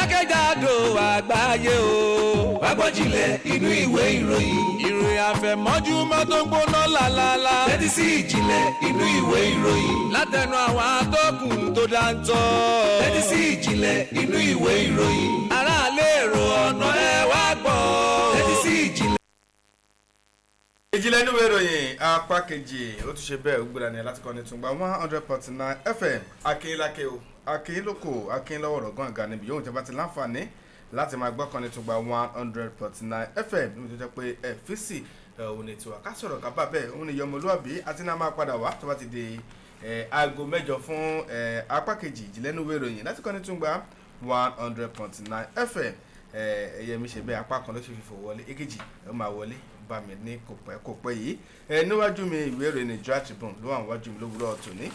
jákèjádò àgbáyé o. wá gbọ́ jinlẹ̀ inú ìwé ìròyìn. ìròyìn àfẹ̀mọ́júmọ́ tó ń gbóná lálálá. tẹ́tí sí ìjìnlẹ̀ inú ìwé ìròyìn. látẹnu àwọn atọ́kùn tó dáńtọ́. tẹ́tí sí ìjìnlẹ̀ inú ìwé ìròyìn. aráàlú èrò ọ̀nà ẹ wá gbọ́. tẹ́tí sí ìjìnlẹ̀. ìjìnlẹ̀ inú ìwé ìròyìn apá kejì ó tún ṣe bẹ́ẹ̀ ó gbéra ní láti kọ́ni tùngbà 100.9 FM akínlákè o akínlókò akínlọ́wọ́rọ̀ gángan níbi yóò jẹ́ bá ti láǹfààní láti máa gbọ́ kọ́ni tùngbà 100.9 FM níbi tó jẹ́ pé ẹ̀fíìsì òun ni tiwa ká sọ̀rọ̀ ká bá bẹ́ẹ̀ òun ni yọmọlúwàbí àti náà máa padà wá tó bá ti di aago 8 fún apá kejì ìjìnlẹ̀ inú ìwé ìròyìn láti kọ́ni tùngbà 100.9 FM ẹ̀yẹ mi ṣe bẹ́ẹ̀ apá kan ló ṣe fìfò wọlé èkejì ó máa wọlé bá mi ní kòpẹ́ yìí níwájú mi ìwé ìròyìn Nigeria Tribune ló wà níwájú mi lówùúrọ̀ tòní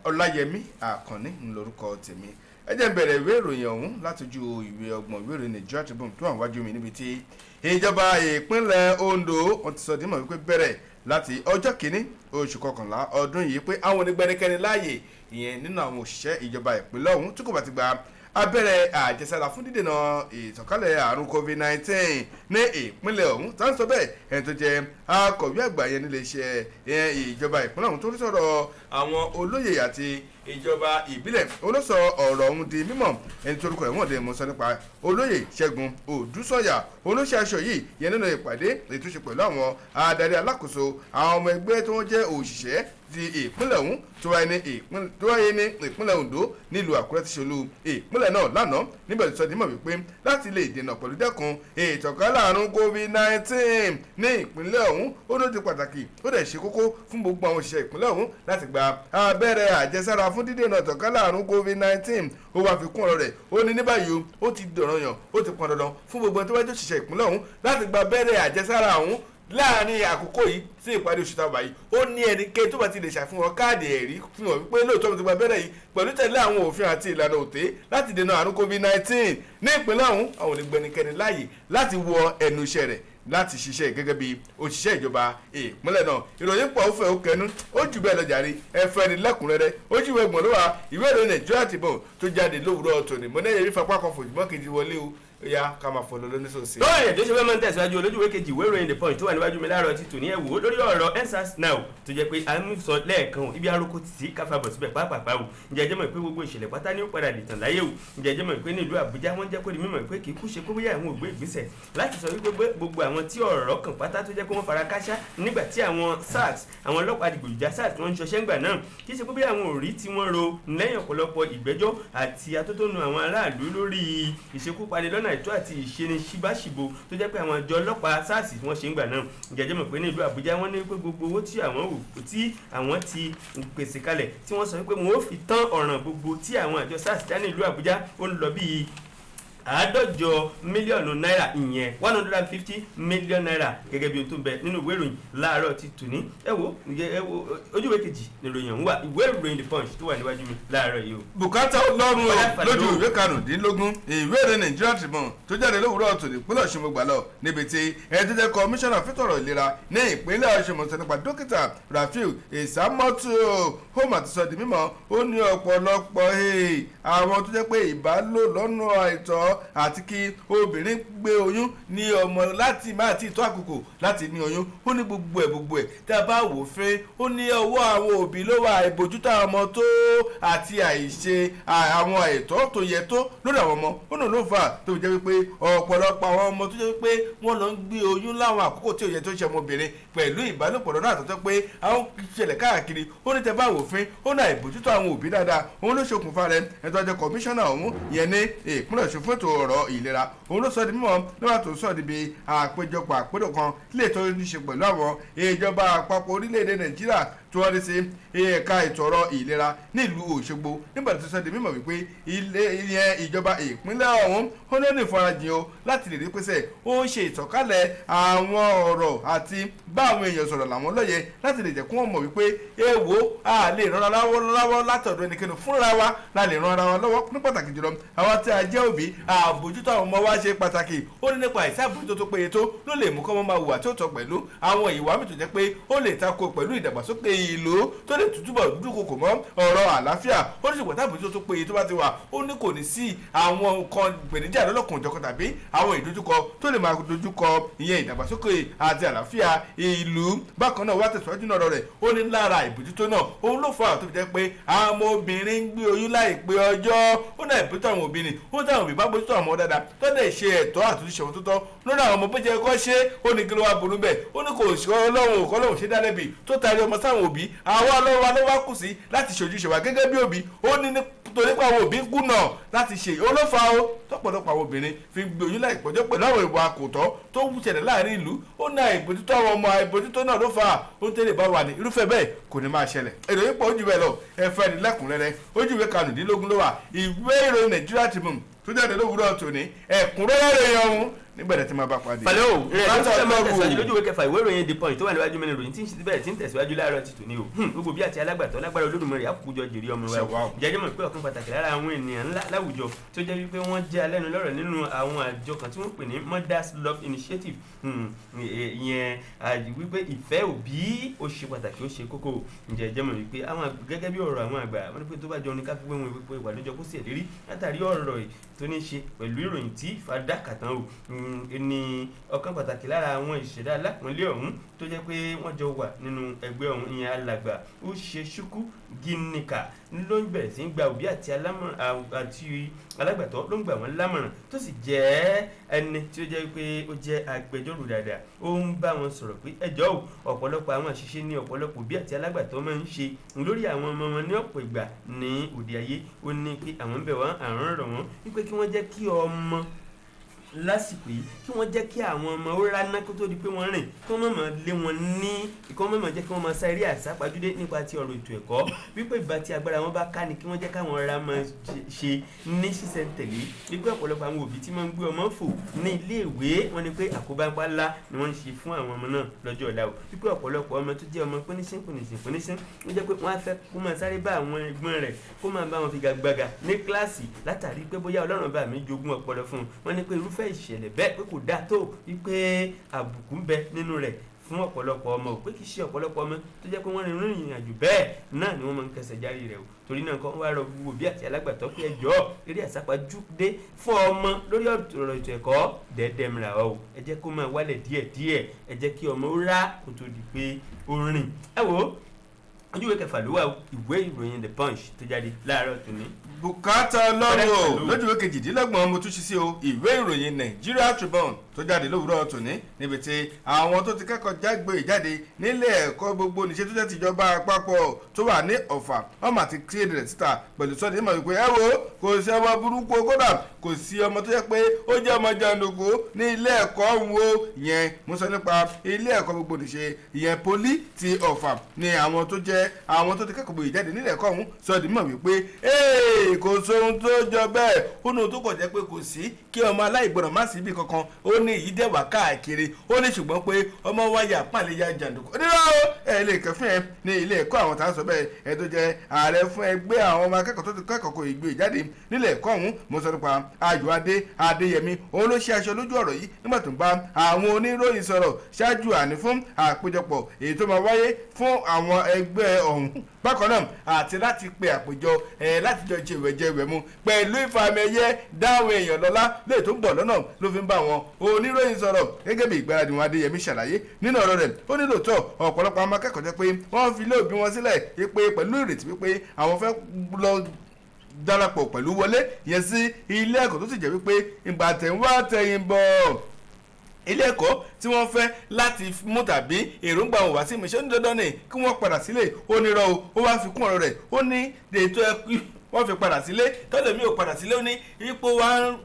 Ọláyẹmí Àkànní ń lórúkọ tèmi ẹ jẹ́ n bẹ̀rẹ̀ ìwé ìròyìn ọ̀hún látọjú ìwé ọgbọ̀n ìwé ìròyìn Nigeria Tribune tó wà níwájú mi níbi tí ìjọba ìpínlẹ̀ Ondo wọ́n ti sọ dímọ̀ wípé bẹ̀rẹ̀ láti ọjọ́ kìíní oṣù kọkànlá ọdún yìí pé àwọn onígbẹ́nikẹ́ni láàyè ìyẹn nínú àwọn òṣìṣẹ́ ìjọba ìpínlẹ̀ ọ̀hún tí kò bá ti gba abẹ́rẹ́ àjẹsára fún dídènà ìtànkálẹ̀ àrùn COVID-19 ní ìpínlẹ̀ ọ̀hún tá ń sọ bẹ́ẹ̀ ẹni tó jẹ́ akọ̀wé àgbà yẹn nílé iṣẹ́ ìjọba ìpínlẹ̀ ọ̀hún tó ń sọ̀rọ̀ àwọn olóyè àti ìjọba ìbílẹ̀ olóṣọ ọ̀rọ̀ ọ̀hún di mímọ̀ ẹni tó rúkọ ẹ̀wọ̀n dé mọ̀ sọ nípa olóyè Ṣẹ́gun Òdúsọ̀yà olóṣè aṣọ yìí yẹn nínú ìpàdé ètúnṣe pẹ̀lú àwọn adarí alákòóso àwọn ọmọ ẹgbẹ́ tó wọ́n jẹ́ òṣìṣẹ́ ti ìpínlẹ̀ ọ̀hún tó wáyé ní ìpínlẹ̀ Ondo nílùú Àkúrẹ́ ti ṣolú ìpínlẹ̀ náà lánàá níbẹ̀ tó sọ dímọ̀ wípé láti lè dènà pẹ̀lú dẹ́kun ìtànkálẹ̀ àrùn COVID-19 ní ìpínlẹ̀ ọ̀hún ó ló ti pàtàkì ó dẹ̀ ṣe kókó fún gbogbo àwọn òṣìṣẹ́ ìpínlẹ̀ ọ̀hún láti gba abẹ́rẹ́ àjẹsára fún dídènà ìtànkálẹ̀ àrùn COVID-19 ó wá fi kún ọ̀rọ̀ rẹ̀ ó ní ní báyìí ó ti dọ̀ranyàn ó ti pọn dandan fún gbogbo ẹni tó bá jẹ́ òṣìṣẹ́ ìpínlẹ̀ ọ̀hún láti gba abẹ́rẹ́ àjẹsára ọ̀hún láàrin àkókò yìí sí ìparí oṣù tábà yìí ó ní ẹnikẹ́ni tó bá ti lè ṣàfihàn káàdì ẹ̀rí fún wọn wípé lóòótọ́ ti gba abẹ́rẹ́ yìí pẹ̀lú tẹ̀lé àwọn òfin àti ìlànà òté láti dènà àrùn COVID-19 ní ìpínlẹ̀ ọ̀hún àwọn onígbẹnikẹ́ni láàyè láti wọ ẹnu iṣẹ́ rẹ̀ láti ṣiṣẹ́ gẹ́gẹ́ bí òṣìṣẹ́ ìjọba ìpínlẹ̀ náà ìròyìn pọ̀ ó fẹ́ ó kẹnu ó jù bẹ́ẹ̀ lọ jàre ẹ̀fẹ́ ni lẹ́kùnrẹ́rẹ́ ó jù bẹ́ẹ̀ gbọ̀n ló wà ìwé ìròyìn Nigeria Tribune tó jáde lówùúrọ̀ tòní mọ́ náà yẹrí fapá kan fòjúmọ́ kejì wọlé o ya ká máa fọlọ lóní sòsì. lọ́wọ́ ẹ̀yẹ̀ tó ṣe fẹ́ máa ń tẹ̀síwájú olójúwé kejì ìwé ìròyìn The Punch tó wà níwájú mi láàárọ̀ ti tò ní ẹ̀wò lórí ọ̀rọ̀ EndSARS Now tó jẹ́ pé a ń sọ lẹ́ẹ̀kan ibi aróko ti sí káfàbọ̀ síbẹ̀ pàápàá o ǹjẹ́ jẹ́ mọ̀ pé gbogbo ìṣẹ̀lẹ̀ pátá ní ó padà lè tàn láyé o ǹjẹ́ jẹ́ mọ̀ pé ní ìlú Àbújá wọ́n jẹ́ kó di mímọ̀ pé kì í kú ṣe kó bóyá àwọn ògbé ìgbésẹ̀ láti sọ wípé gbogbo àwọn tí ọ̀rọ̀ kan pátá tó jẹ́ pé wọ́n fara káṣá nígbà tí àwọn SARS àwọn ọlọ́pàá dìgbòlùjà SARS wọ́n ń ṣọṣẹ́ ńgbà náà kì í ṣe pé bóyá àwọn òrí tí wọ́n ro lẹ́yìn ọ̀pọ̀lọpọ̀ ìgbẹ́jọ́ àti atótónu àwọn aráàlú lórí ìṣekúpani lọ́nà àìtọ́ àti ìṣe ní ṣíbáṣìbo tó jẹ́ pé àwọn àjọ ọlọ́pàá SARS wọ́n ṣe ń gbà náà jẹ́jẹ́ mọ̀ pé ní ìlú Àbújá wọ́n ní pé gbogbo owó tí àwọn ti pèsè kalẹ̀ tí wọ́n sọ pé wọ́n ó fi tán ọ̀ràn gbogbo tí àwọn àjọ SARS dá ní ìlú Àbújá ó ń lọ bíi 150 mílíọ̀nù náírà ìyẹn 150 mílíọ̀nù náírà gẹ́gẹ́ bí o tó ń bẹ nínú ìwé ìròyìn láàárọ̀ ti tòní ẹ wo ojúwé kejì nìròyìn ọ̀hún wà ìwé ìròyìn The Punch tó wà níwájú mi láàárọ̀ yìí o. bùkátà ọlọ́run lójú ìwé karùndínlógún ìwé ìròyìn Nigeria Tribune tó jáde lówùúrọ̀ tòní ìpínlẹ̀ Ọ̀ṣun mo gbà lọ níbi tí ẹni tó jẹ́ kọmíṣánná fẹ́tọ̀rọ̀ ìlera ní ìpínlẹ̀ Ọ̀ṣun mo sọ nípa dókítà Rafiu Ìsámọ́tò home àti sọ di mímọ́ ó ní ọ̀pọ̀lọpọ̀ àwọn tó jẹ́ pé ìbálò lọ́nà àìtọ́ àti kí obìnrin gbé oyún ní ọmọ láti máa ti tó àkókò láti ní oyún ó ní gbogbo ẹ̀ tí a bá wò fẹ́ ó ní ọwọ́ àwọn òbí ló wà ìbòjútó àwọn ọmọ tó àti àìṣe àwọn ẹ̀tọ́ tó yẹ tó lórí àwọn ọmọ ó náà ló fà tó jẹ́ wípé ọ̀pọ̀lọpọ̀ àwọn ọmọ tó jẹ́ wípé wọ́n lọ ń gbé oyún láwọn àkókò tí ó yẹ tó ṣe ọmọbìnrin pẹ̀lú ìbálòpọ̀ lọ́nà àtọ́tọ́ pé àwọn ṣẹlẹ̀ káàkiri ó ní tẹ́ bá wò fẹ́ ó náà ìbòjútó àwọn òbí dáadáa òun ló ṣokùnfà rẹ̀ ẹ̀tọ́ jẹ́ kọmíṣánná ọ̀hún yẹn ní ìpínlẹ̀ Ọ̀ṣun fún ètò ọ̀rọ̀ ìlera òun ló sọ di mímọ̀ nígbà tó sọ níbi àpéjọpọ̀ àpérò kan lè tó ní ṣe pẹ̀lú àwọn ìjọba àpapọ̀ orílẹ̀-èdè Nàìjíríà tí wọ́n rí sí ẹ̀ka ètò ọ̀rọ̀ ìlera nílùú Òṣogbo nígbà tó sọ di mímọ̀ wípé ìjọba ìpínlẹ̀ ọ̀hún ó ní ní ìfarajìn o láti lè rí pèsè ó ń ṣe ìtànkálẹ̀ àwọn ọ̀rọ̀ àti bá àwọn èèyàn sọ̀rọ̀ làwọn lóye láti lè jẹ́ kí wọ́n mọ̀ wípé èèwò a lè ràn ara lọ́wọ́ látọ̀dọ̀ ẹnikẹ́ni fúnra wa la lè ràn ara wa lọ́wọ́ ní pàtàkì jùlọ àwọn tí a jẹ́ òbí àbójútó àwọn ọmọ wa ṣe pàtàkì ó ní nípa ìṣe àbójútó tó péye tó ló lè mú kọ́ mọ́ máa hùwà tí ó tọ́ pẹ̀lú àwọn ìwà mi tó jẹ́ pé ó lè tako pẹ̀lú ìdàgbàsókè ìlú tó lè túbọ̀ dúkokò mọ́ ọ̀rọ̀ àlàáfíà ó ní ṣùgbọ́n tábìlì tó péye tó bá ti wà ó ní kò ní sí àwọn nǹkan ìpèníjà lọ́lọ́kùnrin jọ̀kan tàbí àwọn ìdojúkọ tó lè máa dojúkọ ìyẹn ìdàgbàsókè àti àlàáfíà ìlú. Bákan náà wá tẹ̀síwájú náà rẹ̀ ó ní lára ìbójútó náà òun ló fà á tó fi jẹ́ pé àwọn obìnrin ń gbé oyún láìpẹ́ ọjọ́ ó náà ìbójútó àwọn obìnrin ó táwọn òbí bá bójútó àwọn ọmọ dáadáa tó dẹ̀ ṣe ẹ̀tọ́ àtúnṣe wọn tó tọ́ lórí àwọn ọmọ bó jẹ́ kó ṣe ó ní kí ló wá burú bẹ́ẹ̀ ó ní kò sí ọlọ́run òkọ́ lọ́run ṣe dá lẹ́bi tó taari ọmọ sáwọn òbí àwọn ọlọ́run wa ló wá kù sí láti ṣojúṣe wa gẹ́gẹ́ bí òbí ó ní nítorí pé àwọn òbí kùnà láti ṣe olófa o tọ́pọ̀lọpọ̀ àwọn obìnrin fi gbé oyún láìpọ́jọ́ pẹ̀lú àwọn ìwà àkótọ́ tó ń ṣẹlẹ̀ láàrin ìlú ó ná ìbójútó àwọn ọmọ ìbójútó náà ló fà á ó ń tẹ́lẹ̀ bá wà ní irúfẹ́ bẹ́ẹ̀ kò ní máa ṣẹlẹ̀ ìròyìn pọ̀ ojú bẹ́ẹ̀ lọ ẹ̀fẹ́ ní lẹ́kùnrẹ́rẹ́ ojú ìwé kanùdínlógún ló wà ìwé ìròyìn Nigeria Tribune tó jáde lówùúrọ̀ tòní ẹ̀kúnrẹ́rẹ́ rẹ̀ yẹn ọ̀hún nígbàdàn tí máa bá pàdé. falẹ́ o ìrẹsì máa tẹ̀síwájú lójú ìwé kẹfà ìwé ìròyìn The Punch tó wà níwájú mẹ́rin ìròyìn tí ń bẹ̀rẹ̀ tí ń tẹ̀síwájú láàárọ̀ ti tòní o gbogbo bí àti alágbàtọ́ lágbára Olódùmarè àkójọ jèrè ọmọ wa jẹjẹ mọ̀ pé ọ̀kan pàtàkì lára àwọn ènìyàn ńlá láwùjọ tó jẹ́ wípé wọ́n jẹ́ alẹ́nu lọ́rọ̀ nínú àwọn àjọ kan tí wọ́n pè ní Mothers Love Initiative ìyẹn wípé ìfẹ́ òbí ó ṣe pàtàkì ó ṣe kókó jẹjẹ mọ̀ wípé àwọn gẹ́gẹ́ bí ọ̀rọ̀ àwọn àgbà wọn ni pé tó bá jọ ní káfíwé wọn wípé ìwà lójọ kó sì ẹ̀lérí látàrí ọ̀rọ̀ tó ní ṣe pẹ̀lú ìròyìn tí fàdá kàtàn o ní ọ̀kan pàtàkì lára àwọn ìṣẹ̀dá alápọ̀nlé ọ̀hún tó jẹ́ pé wọ́n jọ wà nínú ẹgbẹ́ ọ̀hún ìyẹn alàgbà ó ṣe ṣúkú gíníkà ló ń bẹ̀rẹ̀ sí gba òbí àti alágbàtọ́ ló ń gbà wọ́n lámọ̀ràn tó sì jẹ́ ẹni tí ó jẹ́ pé ó jẹ́ agbẹjọ́rò dáadáa ó ń bá wọn sọ̀rọ̀ pé ẹjọ́ ọ̀pọ̀lọpọ̀ àwọn àṣìṣe ní ọ̀pọ̀lọpọ̀ òbí àti alágbàtọ́ máa ń ṣe lórí àwọn ọmọ wọn ní ọ̀pọ̀ ìgbà ní òde ayé ó ní pé àwọn ń bẹ̀ wọ́n àrùn rọ̀ wọ́n wípé kí wọ́n jẹ́ kí ọmọ lásìkò yìí kí wọ́n jẹ́ kí àwọn ọmọ ó ráná kó tó di pé wọ́n rìn kí wọ́n mọ̀mọ́ lé wọn ní ìkọ́ mọ̀mọ́ jẹ́ kí wọ́n máa sáré àsápajúdé nípa ti ọ̀rọ̀ ètò ẹ̀kọ́ wípé ìgbà tí agbára wọn bá ká ni kí wọ́n jẹ́ káwọn ará máa ṣe ní ṣísẹ̀ntẹ̀lé wípé ọ̀pọ̀lọpọ̀ àwọn òbí tí máa ń gbé ọmọ fò ní iléèwé wọn ni pé àkóbá ńlá ni wọ́n ń ṣe fún àwọn ọmọ náà lọ́jọ́ ọ̀la o wípé ọ̀pọ̀lọpọ̀ ọmọ tó jẹ́ ọmọ pínísín ó jẹ́ pé wọ́n á fẹ́ kó máa sáré bá àwọn ẹ̀gbọ́n rẹ̀ kó máa bá wọn figagbága ní kíláàsì látàrí pé bóyá Ọlọ́run bá mi jogún ọpọlọ fún un wọ́n ní pé irúfẹ́ ìṣẹ̀lẹ̀ bẹ́ẹ̀ pé kò dáa tó wípé àbùkù ń bẹ nínú rẹ̀ fún ọ̀pọ̀lọpọ̀ ọmọ pé kì í ṣe ọ̀pọ̀lọpọ̀ ọmọ tó jẹ́ pé wọ́n rin ìrìn àjò bẹ́ẹ̀ náà ni wọ́n máa ń kẹsẹ̀ járí rẹ̀ o torí náà kọ́ wá rọ gbogbo bí àti alágbàtọ́ pé ẹjọ́ eré àsápajúdé fún ọmọ lórí ọ̀rọ̀ ètò ẹ̀kọ́ dẹ́ẹ̀dẹ́ mìíràn o ẹ jẹ́ kó máa wálẹ̀ díẹ̀díẹ̀ ẹ jẹ́ kí ọmọ ó rá kó tó di pé ó rìn ẹ wo ojú ìwé kẹfà ló wà ìwé ìròyìn The Punch tó jáde láàárọ̀ tòní. bùkátà ọlọ́run o lójú ìwé kejìdínlọ́gbọ̀n mo tún ṣí sí o ìwé ìròyìn Nigeria Tribune tó jáde lówùúrọ̀ tòní níbi tí àwọn tó ti kẹ́kọ̀ọ́ jágbe jáde nílé ẹ̀kọ́ gbogbo níṣẹ́ tó jẹ́ tìjọba àpapọ̀ tó wà ní Ọ̀fà ọmọ àti kéde rẹ̀ síta pẹ̀lú sọ́ọ̀dì nímọ̀ wípé ẹ wo kò sí ọmọ burúkú kódà kò sí ọmọ tó jẹ́ pé ó jẹ́ ọmọ jàǹdùkú ní ilé ẹ̀kọ́ wo ìyẹn mo sọ nípa ilé ẹ̀kọ́ gbogbo níṣẹ́ ìyẹn poli ti Ọ̀fà ni àwọn tó jẹ́ àwọn tó ti kẹ́kọ̀ọ́ gbòye jáde nílé ẹ̀kọ́ ọ̀hún sọ́ọ̀dì nímọ̀ wípé kò sóhun tó jọ bẹ́ẹ̀ ó ní ohun tó kọ̀ jẹ́ pé kò sí kí ọmọ aláìgbọràn má sí ibi kankan ó ní èyí dẹ̀wà káàkiri ó ní ṣùgbọ́n pé ọmọ wáyà pàlẹ́yà jàǹdùkú onírọ̀ ẹ lè kẹfìn ẹ ní ilé ẹ̀kọ́ àwọn tá a sọ bẹ́ẹ̀ ẹ tó jẹ́ ààrẹ fún ẹgbẹ́ àwọn ọmọ akẹ́kọ̀ọ́ tó ti kẹ́kọ̀ọ́ kò ìgbé jáde nílé ẹ̀kọ́ ọ̀hún mo sọ nípa Ayọ̀adé Adéyẹmí òun ló ṣe aṣọ lójú ọ̀rọ̀ yìí nígbà tó ń bá àwọn oníròyìn sọ̀rọ̀ ṣáájú àní fún àpéjọpọ̀ èyí tó máa wáyé fún àwọn ẹgbẹ́ ọ̀hún bákan náà àti láti pe àpéjọ láti jọ ṣe ìwẹ̀jẹ̀wẹ̀ mu pẹ̀lú ìfàmìẹ̀yẹ dáhùn èèyàn lọ́lá lè tó ń bọ̀ lọ́nà ló fi ń bá wọn oníròyìn sọ̀rọ̀ gẹ́gẹ́ bí ìgbáradì wọn Adéyẹmí ṣàlàyé nínú ọ̀rọ̀ rẹ̀ ó ní lóòótọ́ ọ̀pọ̀lọpọ̀ àwọn akẹ́kọ̀ọ́ jẹ́ pé wọ́n fi ilé òbí wọn sílẹ̀ pé pẹ̀lú ìrètí wípé àwọn fẹ́ lọ darapọ̀ pẹ̀lú wọlé yẹn sí ilé ẹ̀kọ́ tó sì jẹ́ wípé ìgbà tẹ̀wá tẹ̀yìn bọ̀ ilé ẹ̀kọ́ tí wọ́n fẹ́ láti mú tàbí èròǹgbà wọn wá sí ìmọ̀ṣẹ́ ní dandan ni kí wọ́n padà sílé ó ní rọ ó wá fi kún ọ̀rọ̀ rẹ̀ ó ní ètò ẹ̀kú wọ́n fi padà sílé tọ́lẹ̀ mi ò padà sílé ó ní ipò wa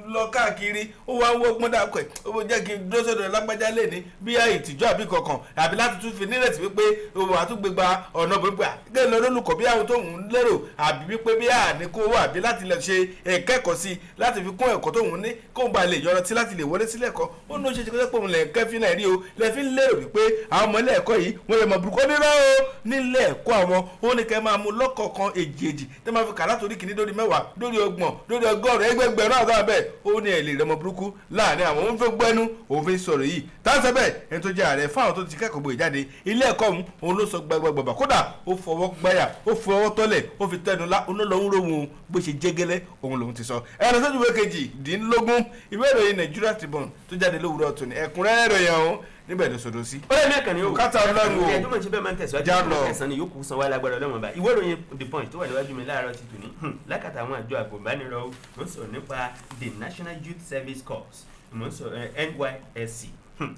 lọ káàkiri ó wá ń wọ́gbọ́n dàpọ̀ ẹ̀ ó jẹ́ kí n dúró sọ́dọ̀ lágbájá lè ní bí ìtìjú àbí kankan àbí láti tún fi nírètí wípé òun àtúgbègbà ọ̀nà gbogbo gẹ́gẹ́ lọ lólùkọ́ bí àwọn tó ń lérò àbí wípé bí àníkó wà àbí láti lè ṣe ìkẹ́kọ̀ọ́ sí láti fi kún ẹ̀kọ́ tó ń ní kó ń ba lè yọrọ tí láti lè wọlé sílẹ̀ ẹ̀kọ́ ó ní ó ṣe ṣe kó pé òun lè kẹ́fín náà rí o lè fi ń lérò wípé àwọn ọmọ ilé ẹ̀kọ́ yìí wọ́n lè mọ̀ burúkú nírọ̀ o nílé ẹ̀kọ́ àwọn ó ní kẹ́ máa mú lọ́kọ̀ọ̀kan èjì tẹ́ máa fi kà látòrí kìíní lórí 10 lórí 20 lórí 100 ẹgbẹ̀gbẹ̀rún àtàwọn bẹ́ẹ̀ ó ní ẹ̀lẹ́ ìrẹmọ burúkú láàrin àwọn òun fẹ́ gbẹ́nu òun fẹ́ sọ̀rọ̀ yìí táǹsẹ̀ bẹ́ẹ̀ ẹni tó jẹ́ ààrẹ fáwọn tó ti kẹ́kọ̀ọ́ gbòye jáde ilé ẹ̀kọ́ òun ló sọ gbàgbàgbà kódà ó fọwọ́ gbáyà ó fọwọ́ tọ́lẹ̀ ó fi tẹnu lá onílọ́hún rohun bó ṣe jẹ́gẹ́lẹ́ òun lòun ti sọ ẹ̀rọ sójú ìwé kejìdínlógún ìwé ìròyìn Nigeria Tribune tó jáde lówùúrọ̀ tòní ẹ̀kúnrẹ́rẹ́ ìròyìn ọ̀hún níbẹ̀ ló sọdọ̀ sí. ó lè mẹ́kàn ní o kátà ọlọ́run o ẹjọ́ mọ̀ ṣe bẹ́ẹ̀ máa ń tẹ̀síwájú ní ẹ̀sán ni yòókù san wá lágbára ọlọ́run ọba ìwé ìròyìn The Punch tó wà níwájú mi láàárọ̀ ti tò ní lákàtà àwọn àjọ àgùnbánirọ̀ ó ń sọ̀rọ̀ nípa the National Youth Service Corps ìmọ̀ ń sọ NYSC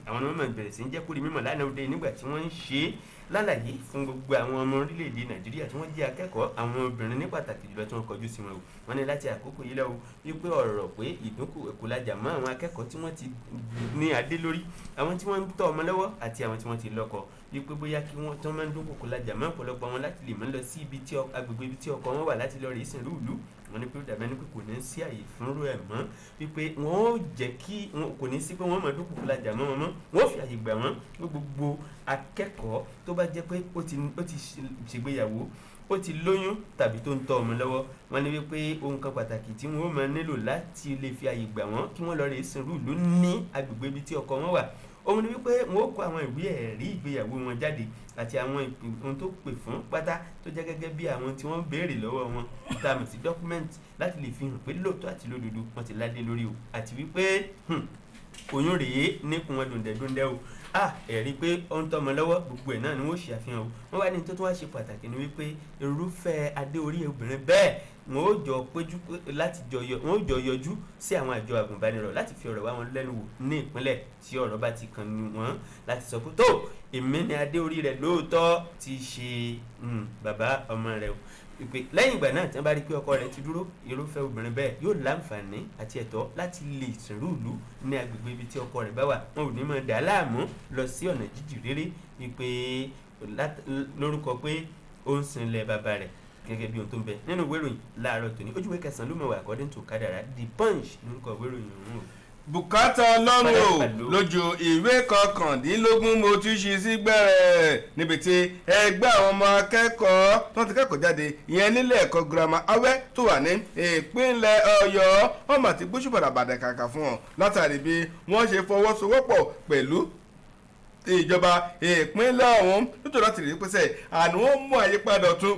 àwọn ọmọ ìbẹ̀rẹ̀ sí ń jẹ́ kúrì mímọ̀ lánàá òde nígbà tí wọ́n ń ṣe lálàyé fún gbogbo àwọn ọmọ orílẹ̀-èdè Nàìjíríà tí wọ́n jẹ́ akẹ́kọ̀ọ́ àwọn obìnrin ní pàtàkì jùlọ tí wọ́n kọjú sí wọn o wọ́n ní láti àkókò yìí lọ́wọ́ wípé ọ̀rọ̀ pé ìdúnkùkùlajà mọ́ àwọn akẹ́kọ̀ọ́ tí wọ́n ti ní adé lórí àwọn tí wọ́n ń tọ́ ọmọ lọ́wọ́ àti àwọn tí wọ́n ti lọ́kọ wípé bóyá kí wọ́n tán máa ń dúnkùkùlajà mọ́ ọ̀pọ̀lọpọ̀ wọn láti lè máa lọ sí agbègbè ibi tí ọkọ wọn wà láti lọ rí ìsìnrú ìlú wọ́n ní pé dàbẹ́ ní pé kò ní sí àyè fúnrú ẹ̀ mọ́ wípé wọ́n ó jẹ́ kí kò ní sí pé wọ́n máa dúnkùkùlajà mọ́ wọn mọ́ wọ́n fi àyè gbà wọ́n gbogbo akẹ́kọ̀ọ́ tó bá jẹ́ pé ó ti ṣègbéyàwó ó ti lóyún tàbí tó ń tọ́ ọmọ lọ́wọ́ wọ́n ní wípé ohun kan pàtàkì tí wọ́n máa nílò láti lè fi àyè gbà wọ́n kí wọ́n lọ rè sìnrú ìlú ní agbègbè ibi tí ọkọ wọn wà òun ni wípé wọ́n ó kó àwọn ìwé ẹ̀rí ìgbéyàwó wọn jáde àti àwọn ohun tó pè fún pátá tó jẹ́ gẹ́gẹ́ bí àwọn tí wọ́n béèrè lọ́wọ́ wọn tá a mọ̀ sí document láti lè fi hàn pé lóòótọ́ àti lódodo wọ́n ti ládé lórí o àti wípé oyún rèé níkùn wọn dòǹdẹ̀dòǹdẹ̀ o ẹ̀rí pé ó ń tọ́mọ lọ́wọ́ gbogbo ẹ̀ náà ni wọ́n ṣe àfihàn o wọ́n wá ní tó tún wá ṣe pàtàkì ni wípé irúfẹ́ adé orí obìnrin bẹ́ẹ̀ wọ́n ó jọ péjú láti wọ́n ó jọ yọjú sí àwọn àjọ àgùnbánirọ̀ láti fi ọ̀rọ̀ wá wọn lẹ́nu wò ní ìpínlẹ̀ tí ọ̀rọ̀ bá ti kàn ní wọ́n láti sọ pé tó èmi ni adé orí rẹ̀ lóòótọ́ ti ṣe bàbá ọmọ rẹ̀ o ìpè lẹ́yìn ìgbà náà tí wọ́n bá rí pé ọkọ rẹ̀ ti dúró irúfẹ́ obìnrin bẹ́ẹ̀ yóò láǹfààní àti ẹ̀tọ́ láti lè sìnrú ìlú ní agbègbè ibi tí ọkọ rẹ̀ bá wà wọn ò ní máa dà á láàmú lọ sí ọ̀nà jíjì réré ìpè lórúkọ pé ó ń sinlẹ̀ bàbá rẹ̀ gẹ́gẹ́ bí ohun tó ń bẹ nínú ìwé ìròyìn láàárọ̀ tòní ojúwé kẹsàn-án ló mọ̀ wá according to kádàrá The Punch lórúkọ ìwé ìròyìn ọ̀hún o. bùkátà ọlọ́run o lójú ìwé kọkàndínlógún mo ti ṣí sí gbẹ̀rẹ̀ níbi tí ẹgbẹ́ àwọn ọmọ akẹ́kọ̀ọ́ tó ti kẹ́kọ̀ọ́ jáde ìyẹn nílé ẹ̀kọ́ girama awẹ́ tó wà ní ìpínlẹ̀ Ọ̀yọ́ wọ́n mà ti gbóṣùbọ̀dà bàdà kàkà fún wọn látàrí bí wọ́n ṣe fọwọ́sowọ́pọ̀ pẹ̀lú ìjọba ìpínlẹ̀ ọ̀hún nítorí láti rí pèsè àní wọ́n mú àyípadà ọ̀tun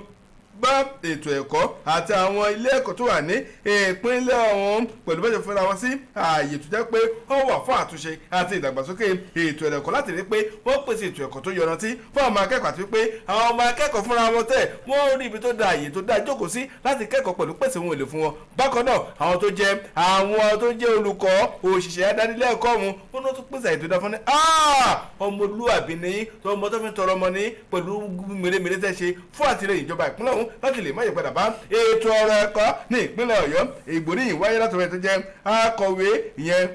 bá ètò ẹ̀kọ́ àti àwọn ilé ẹ̀kọ́ tó wà ní ìpínlẹ̀ ọ̀hún pẹ̀lú bẹ́ẹ̀ fúnra wọn sí ààyè tó jẹ́ pé wọ́n wà fún àtúnṣe àti ìdàgbàsókè ètò ẹ̀kọ́ láti rí pé wọ́n pèsè ètò ẹ̀kọ́ tó yọrantí fún àwọn akẹ́kọ̀ọ́ àti pé àwọn ọmọ akẹ́kọ̀ọ́ fúnra wọn tẹ̀ wọ́n rí ibi tó da ààyè tó da jókòó sí láti kẹ́kọ̀ọ́ pẹ̀lú pèsè wọn èlò fún wọn bákan náà àwọn tó jẹ́ olùkọ́ òṣìṣẹ́ adánilẹ́ẹ̀kọ́ wọn wọn ló tún pèsè àyè tó da fún ní ọmọlúwàbí ní ọmọ tó fi tọrọ ọmọ ní pẹ̀lú mèremère tẹ́ ṣe fún àtìlẹ́yìn ìjọba ìpínlẹ̀ ọ̀hún láti lè má yí padà bá ètò ọrọ̀ ẹ̀kọ́ ní ìpínlẹ̀ Ọ̀yọ́ ìgbóríyìn wáyé látọ̀rọ̀ ẹ̀ tó jẹ́ akọ̀wé ìyẹn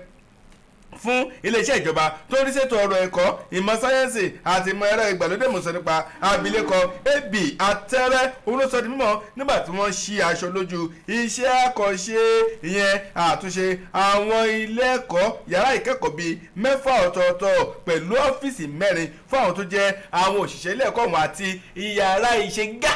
fún iléeṣẹ́ ìjọba tó ń rí ṣètò ọ̀rọ̀ ẹ̀kọ́ ìmọ̀ sáyẹ́ǹsì àti ìmọ̀ ẹ̀rọ ìgbàlódé mọ̀sán nípa abilékọ AB Àtẹ́rẹ́ òun ló sọ di mímọ̀ nígbà tí wọ́n ṣí aṣọ lójú iṣẹ́ àkànṣe ìyẹn àtúnṣe àwọn ilé ẹ̀kọ́ yàrá ìkẹ́kọ̀ọ́ bíi 6 ọ̀tọ̀ọ̀tọ̀ pẹ̀lú ọ́fíìsì 4 fún àwọn tó jẹ́ àwọn òṣìṣẹ́ ilé ẹ̀kọ́ wọn àti ìyàrá ìṣègà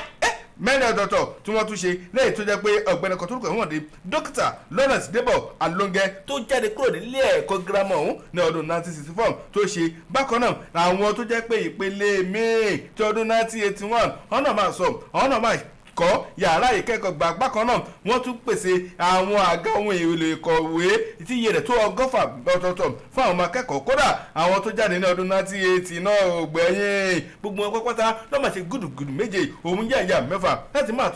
mẹ́rin ọ̀dọ̀tọ̀ tí wọ́n tún ṣe lẹ́yìn tó jẹ́ pé ọ̀gbẹ́ni kan tó rúkọ̀ wọ́n di dókítà Lawrence Debo Alonge tó jáde kúrò nílé ẹ̀kọ́ girama ọ̀hún ní ọdún 1964 tó ṣe bákan náà àwọn tó jẹ́ pé ìpele míì tí ọdún 1981 ọ̀nà máa sọ ọ̀nà máa kọ́ yàrá ìkẹ́kọ̀ọ́ gbà bákan náà wọ́n tún pèsè àwọn àga ohun èlò ìkọ̀wé tí iye rẹ̀ tó 100 ọ̀tọ̀ọ̀tọ̀ fún àwọn ọmọ akẹ́kọ̀ọ́ kódà àwọn tó jáde ní ọdún 1980 náà ò gbẹ̀yìn gbogbo wọn pátá ló máa ṣe gùdùgùdù méje òun yàyà 6 láti máa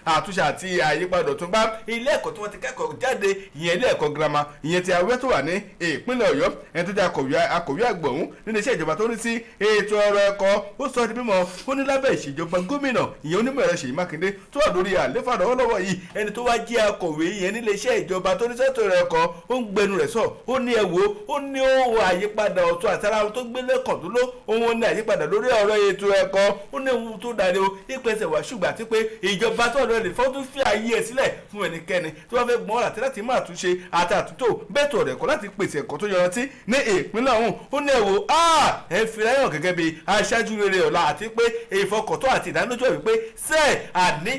àtúnṣe àti àyípadà ọ̀tun bá ilé ẹ̀kọ́ tí wọ́n ti kẹ́kọ̀ọ́ jáde ìyẹn ilé ẹ̀kọ́ girama ìyẹn ti Awẹ́ tó wà ní ìpínlẹ̀ Ọ̀yọ́ ẹni tó jẹ́ akọ̀wé àgbà ọ̀hún nínú iṣẹ́ ìjọba tó ní sí ètò ọ̀rọ̀ ẹ̀kọ́ ó sọ di mímọ̀ ó ní lábẹ́ ìṣèjọba gómìnà ìyẹn onímọ̀ ẹ̀rọ Ṣèyí Mákindé tó wà lórí àléfà lọ́wọ́lọ́wọ́ yìí ẹni tó wá jẹ́ akọ̀wé yẹn nílé iṣẹ́ ìjọba tó ní sẹ́tò rẹ̀ ẹ̀kọ́ ó ń gbẹnu rẹ̀ sọ ó ní ẹ̀wò ó ní ohun àyípadà ọ̀tun àtàrà tó gbé lẹ́kàn tó ló ohun ní àyípadà lórí ọ̀rọ̀ ètò ẹ̀kọ́ ó ní ohun tó dáre o ìpèsè wà ṣùgbọ́n àti pé ìjọba tó ọ̀dọ́ lè fọ́ tó fi àyè ẹ̀ sílẹ̀ fún ẹnikẹ́ni tó wá fẹ́ gbọ́n àti láti máa túnṣe àti àtúntò bẹ́ẹ̀tọ̀ rẹ̀ kọ́ láti pèsè ẹ̀kọ́ tó yọrantí ní ìpínlẹ̀ ọ̀hún ó ní ẹ̀wò ẹ̀ fi ráyàn gẹ́gẹ́ bí aṣáájú rere ọ̀la àti pé ìfọkàntọ́ àti ìdánilójú wípé sẹ́ẹ̀ àní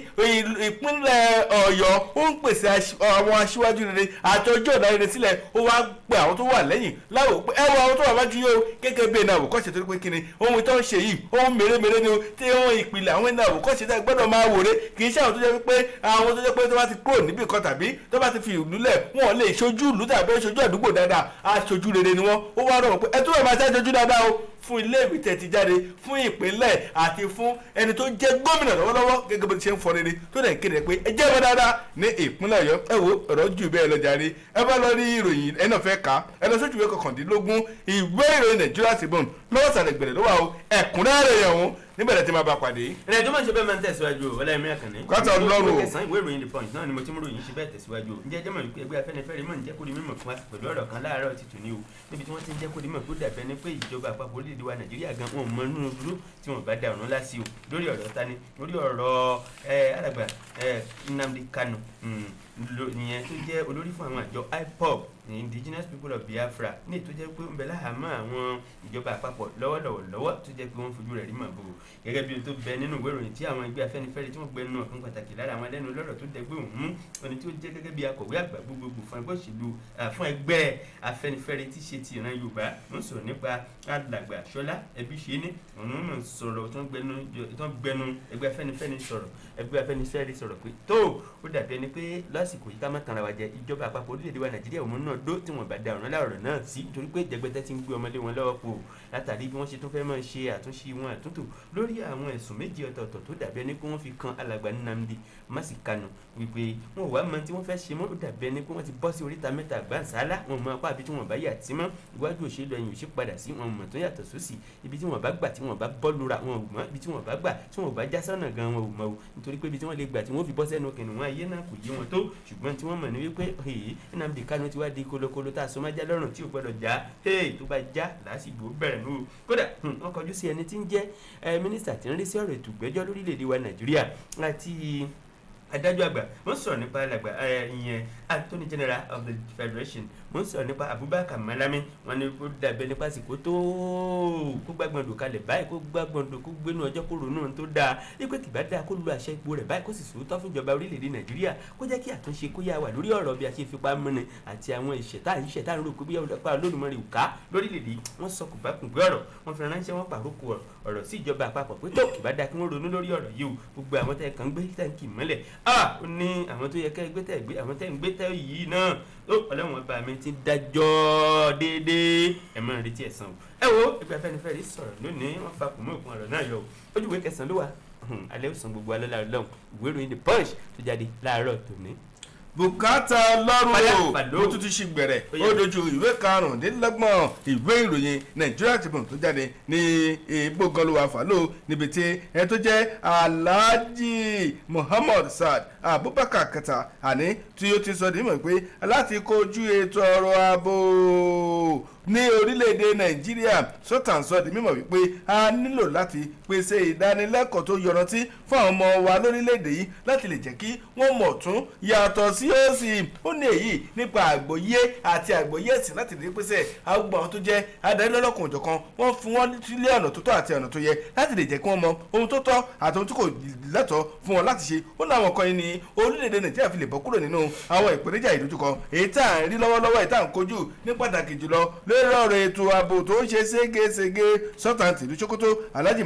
ìpínlẹ̀ Ọ̀yọ́ ó ń pèsè àwọn aṣíwájú rere àti ọjọ́ ọ̀la rere sílẹ̀ ó wá pé àwọn tó wà lẹ́yìn láwò pé ẹ wo àwọn tó wà wájú yóò gẹ́gẹ́ bí ẹni àwòkọ́ṣe tó pé kíni ohun tó ń ṣe yìí ohun mèremère ni o tí ohun ìpìlẹ̀ àwọn ẹni àwòkọ́ṣe tó gbọ́dọ̀ máa wòre kì í ṣe àwọn tó jẹ́ pé àwọn tó jẹ́ pé tó bá ti kúrò níbì kan tàbí tó bá ti fi ìlú lẹ̀ wọn lè ṣojú ìlú tàbí ṣojú àdúgbò dáadáa aṣojú rere ni wọ́n ó wá rọrùn pé ẹ tó wà máa ṣáájú dáadáa o fún ilé ìwé tẹ̀ ti jáde fún ìpínlẹ̀ àti fún ẹni tó jẹ́ gómìnà lọ́wọ́lọ́wọ́ gẹ́gẹ́ bó ti ṣe ń fọ rere tó dẹ̀ kéde pé ẹ jẹ́ wọn dáadáa ní ìpínlẹ̀ Ọ̀yọ́ ẹ wo ọ̀rọ̀ jù bẹ́ẹ̀ lọ jàre ẹ bá lọ rí ìròyìn ẹ náà fẹ́ kà ẹ lọ sójú ìwé kọkàndínlógún ìwé ìròyìn Nigeria Tribune lọ́wọ́ sàlẹ̀ gbẹ̀rẹ̀ ló wà o ẹ̀kúnrẹ́rẹ́ yẹn o níbẹ̀rẹ̀ tí máa bá pàdé. ẹ̀rẹ́ tó máa ń ṣe bẹ́ẹ̀ máa ń tẹ̀síwájú o ọláyẹmí àkànní. kátà ọlọ́run o. kẹsàn-án ìwé ìròyìn The Punch náà ni mo ti mú ròyìn ṣe bẹ́ẹ̀ tẹ̀síwájú o. ǹjẹ́ jẹ́mọ̀ wípé ẹgbẹ́ Afẹ́nifẹ́re mọ̀ ń jẹ́ kó di mímọ̀ fún wa pẹ̀lú ọ̀rọ̀ kan láàárọ̀ ti tù ní o níbi tí wọ́n ti ń jẹ́ kó di mímọ̀ tó dàbẹ́ ni pé ìjọba àpapọ̀ orílẹ̀-èdè wa Nàìjíríà gan wọn mọ inú dúró tí wọ́n bá da ọ̀run lásì o lórí ọ̀rọ̀ tani lórí ọ̀rọ̀ alàgbà Nnamdi Kanu ìyẹn tó jẹ́ olórí fún àwọn àjọ IPOB ní Indigenous People of Biafra ní ètò jẹ́ pé ń bẹ láhàámọ́ àwọn ìjọba àpapọ̀ lọ́wọ́ tó jẹ́ pé wọ́n fojú rẹ̀ rí mọ̀ bò gẹ́gẹ́ bí o tó bẹ nínú ìwé ìròyìn tí àwọn ẹgbẹ́ Afẹ́nifẹ́re tí wọ́n gbẹ nínú ọ̀kan pàtàkì lára àwọn ẹlẹ́nu lọ́rọ̀ tó dẹgbẹ́ òun mú ẹni tí ó jẹ́ gẹ́gẹ́ bí akọ̀wé àgbà gbogbogbò fún ẹgbẹ́ òṣèlú fún ẹgbẹ́ Afẹ́nifẹ́re tí ṣe ti ìran Yorùbá ń sọ̀rọ̀ nípa alàgbà Ṣọlá Ẹbíṣẹ́ni òun náà sọ̀rọ̀ tó ń gbẹnu ẹgbẹ́ Afẹ́nifẹ́re sọ̀rọ̀ pé tó ó dàbí ẹni pé lásìkò yìí ká má tanra wa jẹ ìjọba àpapọ̀ orílẹ̀-èdè wa Nàìjíríà òun náà dó tí wọ́n bá da ọ̀ràn láọ̀rọ̀ náà sí nítorí pé jẹgbẹtẹ ti ń gbé ọmọlé wọn lọ́wọ́ pò látàrí bí wọ́n ṣe tún fẹ́ máa ṣe àtúnṣe wọn àtúntò lórí àwọn ẹ̀sùn méjì ọ̀tọ̀ọ̀tọ̀ tó dàbí ẹni pé wọ́n fi kan alàgbà Nnamdi Kanu wípé wọn ò wá mọ tí wọ́n fẹ́ ṣe mọ́ ó dàbí ẹni pé wọ́n ti bọ́ sí oríta mẹ́ta gbàǹsálà wọn mọ apá ibi tí wọ́n bá yà tí mọ́ iwájú òṣèlú ẹ̀yìn òṣè padà sí wọn mọ̀ tó yàtọ̀ sósì ibi tí wọ́n bá gbà tí wọ́n bá bọ́ lura wọn ò mọ̀ ibi tí wọ́n bá gbà tí wọ́n bá já sọ́nà gan wọn ò mọ̀ o nítorí pé ibi tí wọ́n lè gbà tí wọ́n fi bọ́ sẹ́nu kìnnìún ayé náà kò yé wọn tó ṣùgbọ́n tí wọ́n mọ̀ ní wípé Nnamdi Kanu ti wá di kolokolo tá a so má já lọ́rùn tí ò gbọ́dọ̀ já tó bá já lásìgbò bẹ̀rẹ̀ nù kódà wọ́n kọjú sí ẹni tí ń jẹ́ mínísítà tí ń rí sí ọ̀rọ̀ ètò ìgbẹ́jọ́ lórílẹ̀‐èdè wa Nàìjíríà àti adájọ́ àgbà mo ń sọ̀rọ̀ nípa alàgbà ìyẹn Attorney General of the Federation mo ń sọ̀rọ̀ nípa Abubakar Malami wọn ni kó dàbẹ́ nípa àsìkò tó kó gbàgbọ́n dò kalẹ̀ báyìí kó gbàgbọ́n dò kó gbénu ọjọ́ kó ronú tó dáa wípé kìbá dáa kó lu àṣẹ ipò rẹ̀ báyìí kó sì sòótọ́ fún ìjọba orílẹ̀-èdè Nàìjíríà kó jẹ́ kí àtúnṣe kó yá wà lórí ọ̀rọ̀ bí a ṣe fipá múni àti àwọn ìṣẹ̀tà ń rò pé bí ọ̀dọ́pá Olódùmarè òkà lórílẹ̀-èdè wọn sọ kò bá kùn gbé ọ̀rọ̀ wọn fi ránṣẹ́ wọn pàrókò ọ̀rọ̀ sí ìjọba àpapọ̀ pé tó kìbá dáa kí wọ́n ronú lórí ọ̀rọ̀ yìí o gbogbo àwọn tẹ́ kàn gbé tẹ́ǹkì mọ́lẹ̀ ó ní àwọn tó yẹ kẹ́ gbé tẹ́ gbé àwọn tẹ́ ń gbé tẹ́ yìí náà ó ọlọ́run ọba mi ti dájọ́ déédéé ẹ̀ máa retí ẹ̀san o ẹ wo ẹgbẹ́ Afẹ́nifẹ́re sọ̀rọ̀ lónìí wọ́n fa kùmọ̀ òkun ọ̀rọ̀ náà yọ ojúwe kẹsàn-án ló wà alẹ́ òsàn gbogbo alọ́lá ọlọ́run ìwé ìròyìn The Punch tó jáde láàárọ̀ tòní. bùkátà lọ́rùn ó tún ti ṣì gbẹ̀rẹ̀ ó dojú ìwé karùndínlọ́gbọ̀n ìwé ìròyìn Nigeria Tribune tó jáde ní ìgbóganlówà fàlọ́ níbi tí ẹ tó jẹ́ Alhaji Muhammad Saad Abubakar Kata àní tí ó ti sọ dìímọ̀ pé láti kojú ètò ọrọ̀ ààbò ní orílẹ̀-èdè Nàìjíríà sọ́tàǹsọ́ di mímọ̀ wípé a nílò láti pèsè ìdánilẹ́kọ̀ọ́ tó yọrantí fún àwọn ọmọ wa lórílẹ̀-èdè yìí láti lè jẹ́ kí wọ́n mọ̀ tún yàtọ̀ sí òsì ó ní èyí nípa àgbọ́yé àti àgbọ́yé ẹ̀sìn láti lè pèsè àgbọ̀n àwọn tó jẹ́ adarí lọ́lọ́kùn òjọ̀kan wọ́n fún wọn sílé ọ̀nà tó tọ́ àti ọ̀nà tó yẹ láti lè jẹ́ kí wọ́n mọ ohun tó tọ́ àti ohun tí kò lẹ́tọ̀ọ́ fún wọn láti ṣe ó ní àwọn kan ní orílẹ̀-èdè Nàìjíríà fi lè bọ́ kúrò nínú àwọn ìpèníjà ìdojúkọ èyí tá à ń rí lọ́wọ́lọ́wọ́ èyí tá à ń kojú ní pàtàkì jùlọ lórí ọ̀rọ̀ ètò ààbò tó ń ṣe ségesège sọ́tàn tìlú Sokoto Alhaji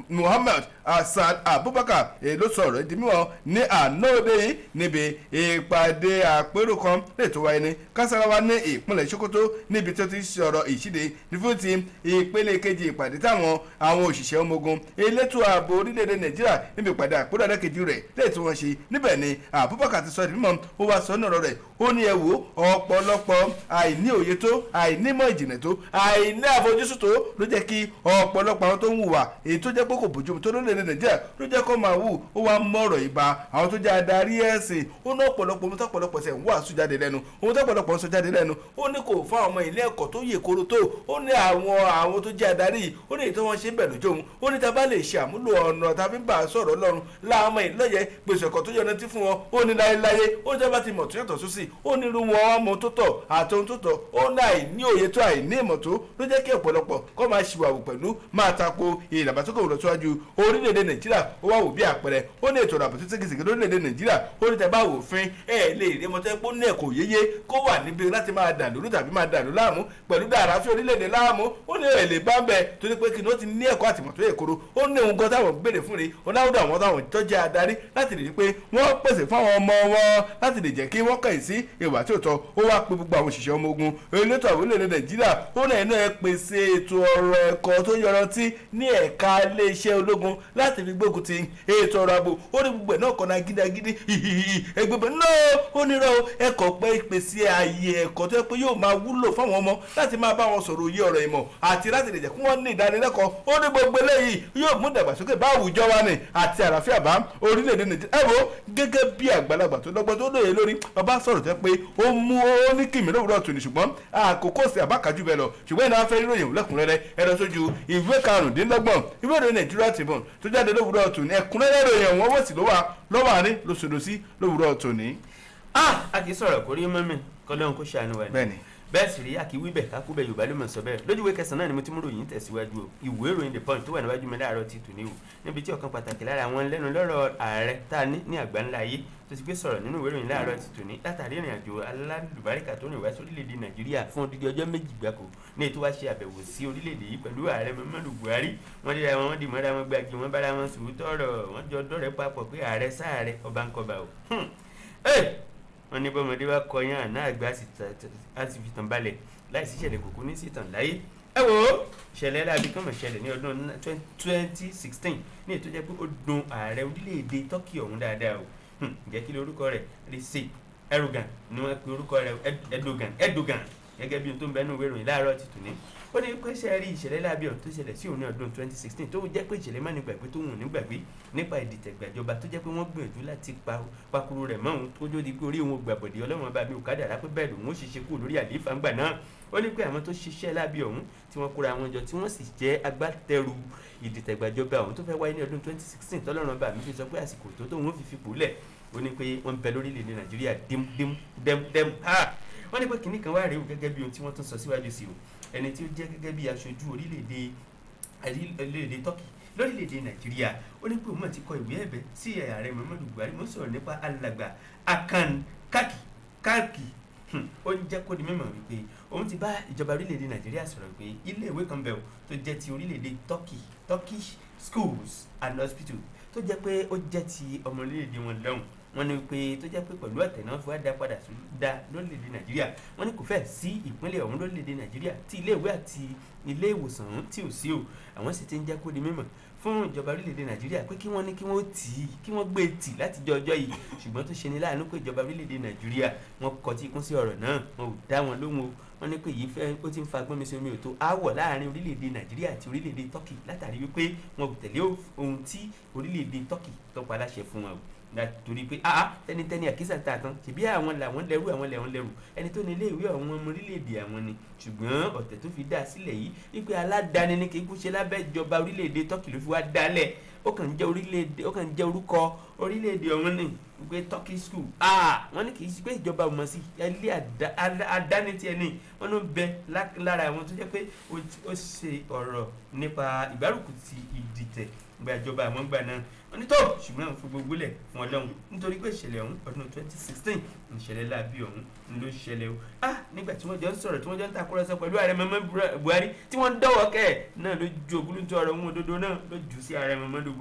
Muhammad Saad Abubakar ló sọ̀rọ̀ ìdí mímọ́ ní àná òde yìí níbi ìpàdé àpérò kan lè tó wáyé ní Kasarawa ní ìpínlẹ̀ Sokoto níbi tó ti sọ̀rọ̀ ìṣíde fún ti ìpele kejì ìpàdé táwọn òṣìṣẹ́ ọmọ ogun elétò ààbò orílẹ̀-èdè Nàìjíríà níbi ìpàdé àpérò ẹlẹ́kejì rẹ̀ lè tí wọ́n ṣe níbẹ̀ ni Abubakar ti sọ ìdí mímọ́ ó wá sọ ọ̀rọ̀ rẹ̀ ó ní ẹ wò ọ̀pọ̀lọpọ̀ àìní òye tó àìnímọ̀ ìjìnlẹ̀ tó àìní àfojúsùn tó ló jẹ́ kí ọ̀pọ̀lọpọ̀ àwọn tó ń hùwà èyí tó jẹ́ pé kò bójúmu tó lórílẹ̀-èdè Nàìjíríà ló jẹ́ kó máa wù ó wá mọ̀rọ̀ ìbá àwọn tó jẹ́ adarí ẹ̀sìn ó ní ọ̀pọ̀lọpọ̀ ohun tọ́pọ̀lọpọ̀ sẹ̀ ń wàásù jáde lẹ́nu ohun tọ́pọ̀lọpọ̀ ń sọ jáde lẹ́nu ó ní kò fún àwọn ọmọ ilé ẹ̀kọ́ tó yè koro tó ó ní àwọn tó jẹ́ adarí ó ní èyí tó wọ́n ṣe ń bẹ̀ lójú òun ó ní tá bá lè ṣe àmúlò ọ̀nà tàbí bá a sọ̀rọ̀ Ọlọ́run láwọn ọmọ ìlọ́yẹ gbèsè ọkọ̀ tó yọrantí fún wọn ó ní láéláé ó ní bá ti mọ̀ tó yàtọ̀ sósì ó ní irú wọn ọmọ tó tọ̀ àti ohun tó tọ̀ ó ní àìní òye tó àìní ìmọ̀ tó ló jẹ́ kí ọ̀pọ̀lọpọ̀ kó máa ṣìwàwù pẹ̀lú máa tako ìdàgbàsókè òwúrọ̀ ìlọsíwájú orílẹ̀-èdè nàìjíríà ó wá wò bí àpẹẹrẹ ó ní ètò ọ̀rọ̀ àbò tó ségesège lórílẹ̀-èdè nàìjíríà ó ní tẹ́ bá wò fín lè rí ọmọ tẹ́ pé ó ní ẹ̀kọ́ yéyé kó wà níbi láti máa dàlúrú tàbí máa dàlú láàmú pẹ̀lú dára fí orílẹ̀-èdè láàmú ó ní èlé bá ń bẹ torí pé kí ni ó ti ní ẹ̀kọ́ àtìmọ̀ tó yẹ kóró ó ní ohun gan táwọn béèrè fún rẹ̀ ó láwùjọ àwọn táwọn tó jẹ́ adarí láti lè rí pé wọ́n pèsè fáwọn ọmọ wọn láti lè jẹ́ kí wọ́n kàn sí ìwà tí ò tọ́ ó wá pé gbogbo àwọn òṣìṣẹ́ ọmọ ogun elétò àwọn orílẹ̀-èdè nàìjíríà ó náà iná ẹ pèsè ètò ọ̀rọ̀ ẹ̀kọ́ tó yọrantí ní ẹ̀ka iléeṣẹ́ ológun láti fi gbógun ti ètò ọ̀rọ̀ ààbò ó ní gbogbo ẹ̀ náà kọ́nà gídagídí ẹgbẹ̀bẹ̀ náà ó nírọ̀ ẹ̀kọ́ pé ìpèsè ààyè ẹ̀kọ́ tó yẹ pé yóò máa wúlò fáwọn ọmọ láti máa bá wọn sọ̀rọ̀ òye ọ̀rọ̀ ìmọ̀ àti láti lè jẹ́ kí wọ́n ní ìdánilẹ́kọ̀ọ́ ó ní gbogbo eléyìí yóò mú ìdàgbàsókè bá àwùjọ wa ní àti àlàáfíà bá orílẹ̀-èdè nàìjíríà ẹ wo gẹ́gẹ́ bí àgbàlagbà tó lọ́gbọ́n tó lóye lórí bàbá sọ̀rọ̀ tẹ́ pé ó mú ó ní kìmí lówùrọ̀ tòní ṣùgbọ́n àkókò sí àbákájú bẹ́ẹ̀ lọ ṣùgbọ́n ìnáwó fẹ́ ríròyìn lẹ́kùnrẹ́rẹ́ ẹ̀rọ sójú ìwé karùndínlọ́gbọ̀n ìwé ìròyìn Nigeria Tribune tó jáde lówùrọ̀ tòní ẹ̀kúnrẹ́rẹ́ ròyìn wọn wọ́n sì lọ́wọ́ àárín lóṣòlóṣí lówùrọ̀ tòní. a kì í sọ̀rọ̀ kórí mọ́mí kọ́lọ́n kó ṣàánú wa bẹ́ẹ̀ni bẹ́ẹ̀ sì rí àkíwí bẹ̀ kákú bẹ̀ yorùbá ló mọ̀ sọ bẹ́ẹ̀ lójúwé kẹsàn-án náà ni mo ti mú ròyìn tẹ̀síwájú o ìwé ìròyìn The Punch tó wà níwájú mi láàárọ̀ ti tò ní o níbi tí ọ̀kan pàtàkì lára àwọn lẹ́nu lọ́rọ̀ ààrẹ tá a ní àgbáńlá ayé tó ti gbé sọ̀rọ̀ nínú ìwé ìròyìn láàárọ̀ ti tò ní látàrí ìrìn àjò alálùbáríkà tó rìn wá sí orílẹ̀-èdè nàìjíríà fún odidi ọjọ́ méjì gbáko ní ètò wá ṣe àbẹ̀wò sí orílẹ̀-èdè yìí pẹ̀lú ààrẹ Muhammadu Buhari wọ́n dira wọn wọ́n dì mọ́ra wọn gbági wọ́n bára wọn sòótọ́ ọ̀rọ̀ wọ́n jọ dọ́rẹ̀ papọ̀ pé ààrẹ sáàrẹ ọba ń kọba o wọ́n ní bọ́mọdé wa kọyán àná àgbà á sì fi tàn balẹ̀ láìsí ìṣẹ̀lẹ̀ kòkó ní sí tàn láyé ẹ wo ìṣẹ̀lẹ̀ láabi kan mọ̀ ṣẹlẹ̀ ní ọdún 2016 ní ètò jẹ́ pé ó dùn ààrẹ orílẹ̀-èdè Turkey ọ̀hún dáadáa o ǹjẹ́ kí lórúkọ rẹ̀ Recep Erdogan ni wọ́n pe orúkọ rẹ̀ Erdogan gẹ́gẹ́ bí ohun tó ń bẹ́nu ìwé ìròyìn láàárọ̀ ti tò ní ó ní pé ṣe rí ìṣẹ̀lẹ̀ láabi ọ̀hún tó ṣẹlẹ̀ sí òun ní ọdún 2016 tó jẹ́ pé ìṣẹ̀lẹ̀ má ní gbàgbé tó wùn ní gbàgbé nípa ìdìtẹ̀gbàjọba tó jẹ́ pé wọ́n gbìyànjú láti pakuru rẹ̀ mọ́ òun tó jó di pé orí òun gbàbọ̀dé ọlọ́run bá mi ò kádàrá pé bẹ́ẹ̀ lòun ó ṣiṣẹ́ kú lórí àlééfà ńgbà náà ó ní pé àwọn tó ṣiṣẹ́ láabi ọ̀hún tí wọ́n kóra wọn jọ tí wọ́n sì jẹ́ agbátẹrù ìdìtẹ̀gbàjọba ọ̀hún tó fẹ́ wáyé ní ọdún 2016 tọ́lọ́run bá mi fi sọ pé àsìkò tó tóun ó fi fipò lẹ̀ ó ní pé wọ́n bẹ lórílẹ̀‐èdè Nàìjíríà dẹ́m wọ́n ní pé kìnnì kan wá rèé gẹ́gẹ́ bí ohun tí wọ́n tún sọ síwájú sí o ẹni tí ó jẹ́ gẹ́gẹ́ bí aṣojú orílẹ̀-èdè Turkey lórílẹ̀‐èdè Nàìjíríà ó ní pé òun ti kọ ìwé ẹ̀bẹ̀ sí ààrẹ Muhammadu Buhari mo sọ̀rọ̀ nípa alàgbà Akan Kaki ó ń jẹ́ kó di mímọ̀ wípé òun ti bá ìjọba orílẹ̀‐èdè Nàìjíríà sọ̀rọ̀ pé ilé ìwé kan bẹ̀ tó jẹ́ ti orílẹ̀‐èdè Turkish Schools and Hospital tó jẹ́ pé ó jẹ́ ti ọmọ orílẹ̀‐èdè wọn lọ́hùn wọ́n ní pé tó jẹ́ pé pẹ̀lú ọ̀tẹ̀ náà fi wá dá padà dá lórílẹ̀‐èdè Nàìjíríà wọ́n ní kò fẹ́ sí ìpínlẹ̀ ọ̀hún lórílẹ̀‐èdè Nàìjíríà tí ilé ìwé àti ilé ìwòsàn ọ̀hún tí ò sí o àwọn sì ti ń jẹ́ kó di mímọ̀ fún ìjọba orílẹ̀‐èdè Nàìjíríà pé kí wọ́n gbé tì láti jọ ọjọ́ yìí ṣùgbọ́n tó ṣe ní láàánú pé ìjọba orílẹ̀‐èdè Nàìjíríà wọ́n kọtí ikún sí ọ̀rọ̀ náà wọn ò dá wọn lóhùn o wọ́n ní pé yìí fẹ́ ó ti ń fa gbọ́nmi sí omi òtó áwọ̀ láàrin orílẹ̀‐èdè Nàìjíríà àti orílẹ̀‐èdè Turkey látàrí wípé wọn ò tẹ̀lé ohun tí orílẹ̀‐èdè Turkey tó pa láṣẹ fún wọn o torí pé tẹnitẹni àkísà ta tán ṣèbí àwọn làwọn lẹ́rù ẹni tó ní ilé ìwé àwọn ọmọ orílẹ̀-èdè àwọn ni ṣùgbọ́n ọ̀tẹ̀ tó fi dá sílẹ̀ yìí wípé aládàáni ní kí n kú ṣe lábẹ́ ìjọba orílẹ̀-èdè Turkey ló fi wá dálẹ̀ ó kàn ń jẹ́ orúkọ orílẹ̀-èdè ọ̀hún ni wípé Turkey school wọ́n ní kì í ṣe pé ìjọba ò mọ̀ sí ilé àdáni tiẹ̀ ní wọ́n ló bẹ lára àwọn tó jẹ́ pé ó ṣe ọ̀rọ̀ nípa ìgbárùkù ti ìdìtẹ̀ gbàjọba àwọn gbà náà wọ́n ní tó ṣùgbọ́n fún gbogbo lẹ̀ fún Ọlọ́run nítorí pé ìṣẹ̀lẹ̀ ọ̀hún ọdún 2016 ìṣẹ̀lẹ̀ láabi ọ̀hún ló ṣẹlẹ̀ o nígbà tí wọ́n jọ ń sọ̀rọ̀ tí wọ́n jọ ń takùrọ̀sọ pẹ̀lú ààrẹ Muhammadu Buhari tí wọ́n ń dọ́wọ́ kẹ́ ẹ̀ náà ló ju ògúnlùtò ọ̀rọ̀ ohun òdodo náà ló jù sí ààrẹ Muhammadu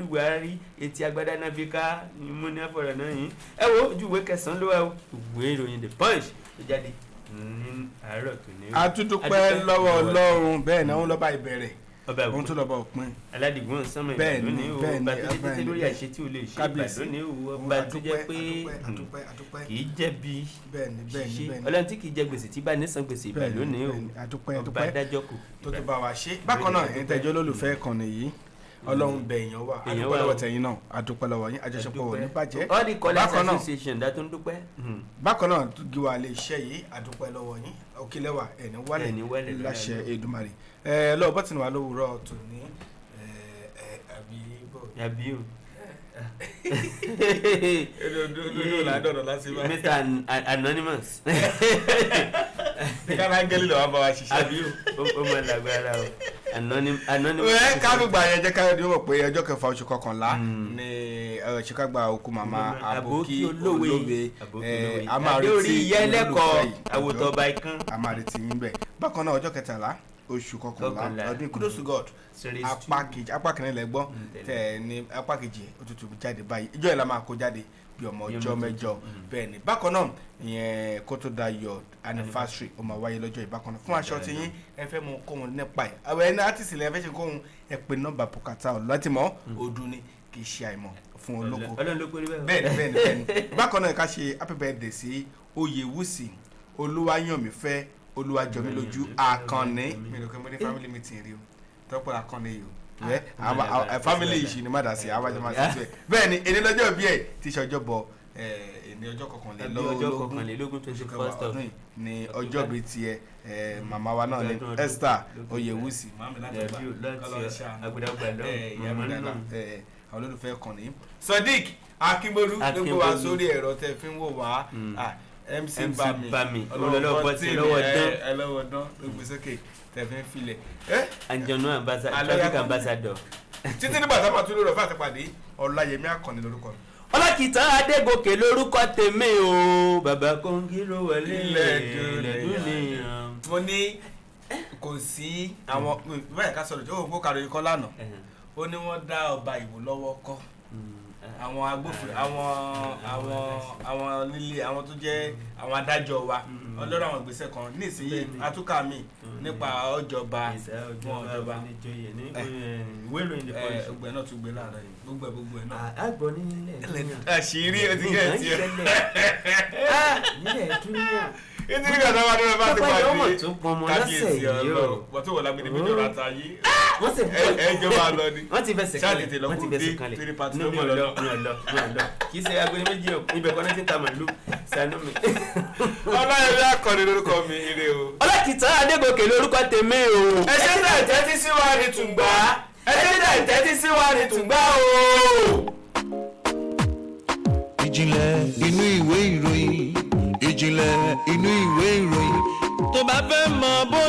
Buhari etí agbádá náà fi ká imú ní àfọ̀rọ̀ náà yìí ẹ wo ojú ìwé kẹsàn-án ló wà o ìwé ìròyìn The Punch tó jáde ní àárọ̀ tó ní. àtúndúpẹ́ lọ́wọ́ Ọlọ́run bẹ́ẹ̀ náà ń lọ́ba ìbẹ̀rẹ̀ ohun tó lọ bá òpin aládìgún sánmọ ìbàdàn ní o ọba tó jẹ́ títí lórí àṣẹ tí o lè ṣe ìbàdàn ní o ọba tó jẹ́ pé kì í jẹ̀bi ṣíṣe Ọlọ́run tí kì í jẹ gbèsè tí bá nísan gbèsè ìbàdàn ní o ọba adájọ́ kò. tó tó bá wa ṣe bákan náà ẹ̀yin tẹ́jọ́ lólùfẹ́ kan nìyí Ọlọ́run bẹ èèyàn wà adúpẹ́ lọ́wọ́ tẹ̀yin náà adúpẹ́ lọ́wọ́ yín àjọṣepọ̀ wọ̀ ní bàjẹ́. all the callers association dá tó ń dúpẹ́. bákan náà gíwá lè ṣe yìí adúpẹ́ lọ́wọ́ yín òkèlẹ́wà ẹ̀ní wálẹ̀ láṣẹ Èdùmàrè. lọ́wọ́ bọ́tìnì wa lówùúrọ̀ tó ní àbí o. Mr. Anonymous. kára gẹ́lì lọ́wọ́ bá wa ṣiṣẹ́. àbí o ó mọ̀ lágbára o. anonymous. káfíńgbà yẹn jẹ́ káyọ̀dé mọ̀ pé ọjọ́ kẹfà oṣù kọkànlá ni ṣìkàgbà òkú màmá Àbókí Olówe a máa retí àwòtọ́ba ikán. a máa retí yín bẹ́ẹ̀. bákan náà ọjọ́ kẹtàlá oṣù kọkànlá ọdún kudos to God apá kìíní lẹ́gbọ́n tẹ̀ ní apá kejì òtútù jáde báyìí ìjọ yẹn la máa kó jáde bí ọmọ ọjọ́ mẹ́jọ bẹ́ẹ̀ ni. bákan náà ìyẹn Kótó Dayọ̀ anniversary ó máa wáyé lọ́jọ́ ìbákan náà fún aṣọ tí yín ẹ fẹ́ mọ kóhun nípa ẹ̀ àwọn ẹni artist ilẹ̀ ẹ fẹ́ ṣe kóhun ẹ pè nọ́mbà Bùkátà Ọlátìmọ́ Odù ni kì í ṣe àìmọ̀ fún olóko bẹ́ẹ̀ni. bákan náà ká ṣe happy birthday sí Oyèwùsì Olúwayọ̀mífẹ́ Olúwajọmílójú Àkànní mi ò kẹ́ mo ní family meeting rí o tọ́pọ̀ Àkànní yìí o ẹ family ìṣì ni má dà sí àwájọ máa ṣe bẹ́ẹ̀. bẹ́ẹ̀ ni èdè lọ́jọ́ bí ẹ̀ tí ṣọjọ́ bọ̀ ní ọjọ́ kọkànlélógún 21st ọdún ní ọjọ́ bíi tiẹ̀ màmá wa náà ní Esther Oyèwùsì àwọn olólùfẹ́ kan ní Sodiq Akínbólú ló gbé wa sórí ẹ̀rọ tẹ́ fi ń wò wá MC Bami ọlọ́wọ́ dán ló gbé sókè tẹ́ fi ń filẹ̀. Àjọ̀nú traffic ambassador. títí nígbà tá a máa tún lórí ọ̀fẹ́ àtìpàdé Ọláyẹmí Àkànní lórúkọ mi. Ọlákìtàn Adégòkè lórúkọ tèmi o bàbá kóńgírò wọlé ilẹ̀dùnìyàn. mo ní kò sí àwọn bẹ́ẹ̀ ká sọ̀rọ̀ tí ó kàrò ikọ́ lánàá ó ní wọ́n dá ọba Ìwó lọ́wọ́ kọ́ àwọn agbófinró àwọn líle àwọn tó jẹ́ àwọn adájọ́ wa ọlọ́run àwọn ìgbésẹ̀ kan nísìnyí atúkà mi nípa ọjọba wọn ọjọba gbogbo ẹ̀ náà tún gbé láàárọ̀ yìí gbogbo ẹ̀ náà. àgbọ̀ nílẹ̀ àṣírí ọtí kẹ́ ẹ̀ tiẹ̀. nílẹ̀ dúníà. ètò ìgbà tó wà nínú bá ti pàdé ọmọ tó pọnmọ lọ́sẹ̀ yìí o. wọ́n tó wọ̀ lágbèdè méjì ọ̀rọ̀ àtàyè. wọ́n sì ẹjọ́ máa lọ ni. wọ́n ti fẹsẹ̀ kalẹ̀ wọ́n ti fẹsẹ̀ kalẹ̀ mi ò lọ kì í ṣe agbede méjì o ibẹ̀ kọ́ ní ti ta màlúù sànú mi. Ọláyẹmí Àkànní lórúkọ mi ire o. Ọlákìtàn Adégòkè lórúkọ tèmi o. ẹ ṣe tẹ̀ tẹ́tí sí wa ní tùǹgbà ẹ ṣe tẹ̀ tẹ́tí sí wa ní tùǹgbà o. ìjìnlẹ̀ inú ìwé ìròyìn ìjìnlẹ̀ inú ìwé ìròyìn tó bá fẹ́ mọ bó.